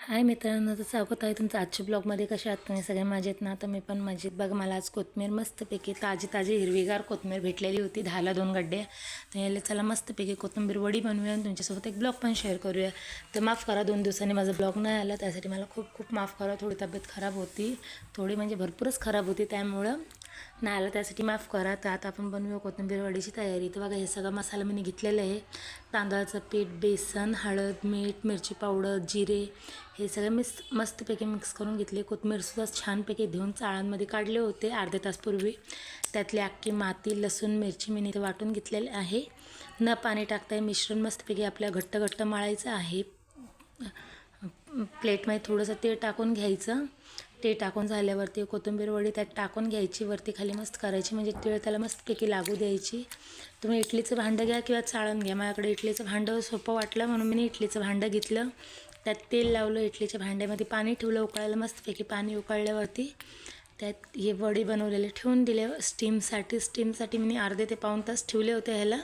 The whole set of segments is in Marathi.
हाय मित्रांनो, तर स्वागत आहे तुमचं आजच्या ब्लॉगमध्ये. कशा आहात तुम्ही सगळे? मजेत ना? तर मी पण मजेत. बघा, मला आज कोथमीर मस्तपैकी ताजी हिरवीगार कोथमीर भेटलेली होती, 10ला 2 गड्डे. तर याला चला मस्तपैकी कोथिंबीर वडी बनवूया आणि तुमच्यासोबत एक ब्लॉग पण शेअर करूया. तर माफ करा, 2 दिवसांनी माझा ब्लॉग नाही आला, त्यासाठी मला खूप माफ करा. थोडी तब्येत खराब होती, थोडी म्हणजे भरपूरच खराब होती, त्यामुळं नाही आलं, त्यासाठी माफ करा. तर आता आपण बनवूया कोथिंबीर वडीची तयारी. तर बघा, हे सगळा मसाला मी घेतलेलं आहे. तांदळाचं पीठ, बेसन, हळद, मीठ, मिरची पावडर, जिरे, हे सगळं मस्तपैकी मिक्स करून घेतले. कोथिंबीरसुद्धा छानपैकी धुवून चाळांमध्ये काढले होते अर्धे तासपूर्वी. त्यातली अख्खी माती, लसूण, मिरची मी इथे वाटून घेतलेले आहे. न पाणी टाकता हे मिश्रण मस्तपैकी आपल्या घट्ट मळायचं आहे. प्लेटमध्ये थोडंसं तेल टाकून घ्यायचं. ते टाकून झाल्यावरती कोथिंबीर वडी त्यात टाकून घ्यायची, वरती खाली मस्त करायची, म्हणजे तीळ त्याला मस्तपैकी लागू द्यायची. तुम्ही इडलीचं भांडं घ्या किंवा चाळण घ्या. माझ्याकडे इडलीचं भांडं सोपं वाटलं म्हणून मी इडलीचं भांडं घेतलं. त्यात तेल लावलं, इडलीच्या भांड्यामध्ये पाणी ठेवलं उकळायला. मस्तपैकी पाणी उकळल्यावरती त्यात हे वडी बनवलेले ठेवून दिले स्टीमसाठी मी अर्धे ते पाऊण तास ठेवले होते ह्याला.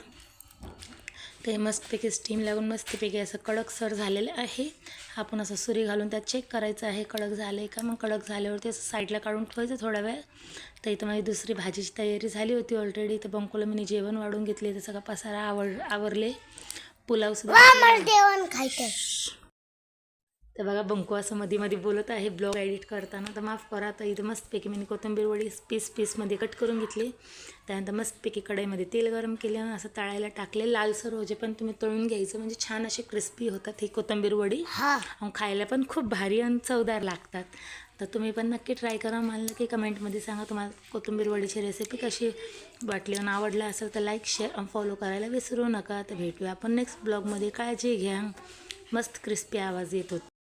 ते मस्तपैकी स्टीम लागून मस्तपैकी असं कडकसर झालेलं आहे. आपण असं सुरी घालून त्यात चेक करायचं आहे कडक झालं आहे का. मग कडक झाल्यावरती असं साईडला काढून ठेवायचं थोडा वेळ. तर इथं माझी दुसरी भाजीची तयारी झाली होती ऑलरेडी. तर बंकोला मी जेवण वाढून घेतले. तर सगळा पसारा आवरले. पुलावसुद्धा जेवण खायचं. तर बघा, बंकू असं मध्ये बोलत आहे ब्लॉग एडिट करताना, तर माफ करा. तर इथं मस्तपैकी मी कोथिंबीर वडी पीसमध्ये कट करून घेतली. त्यानंतर मस्तपैकी कढईमध्ये तेल गरम केले आणि असं तळायला टाकले. लालसर होजे पण तुम्ही तळून घ्यायचं, म्हणजे छान असे क्रिस्पी होतात ही कोथिंबीर वडी. खायला पण खूप भारी आणि चवदार लागतात. तर तुम्ही पण नक्की ट्राय करा. मला नक्की कमेंटमध्ये सांगा तुम्हाला कोथिंबीर वडीची रेसिपी कशी वाटली आणि आवडला असेल तर लाईक, शेअर आणि फॉलो करायला विसरू नका. तर भेटूया आपण नेक्स्ट ब्लॉगमध्ये. काळजी घ्या. मस्त क्रिस्पी आवाज येत होता.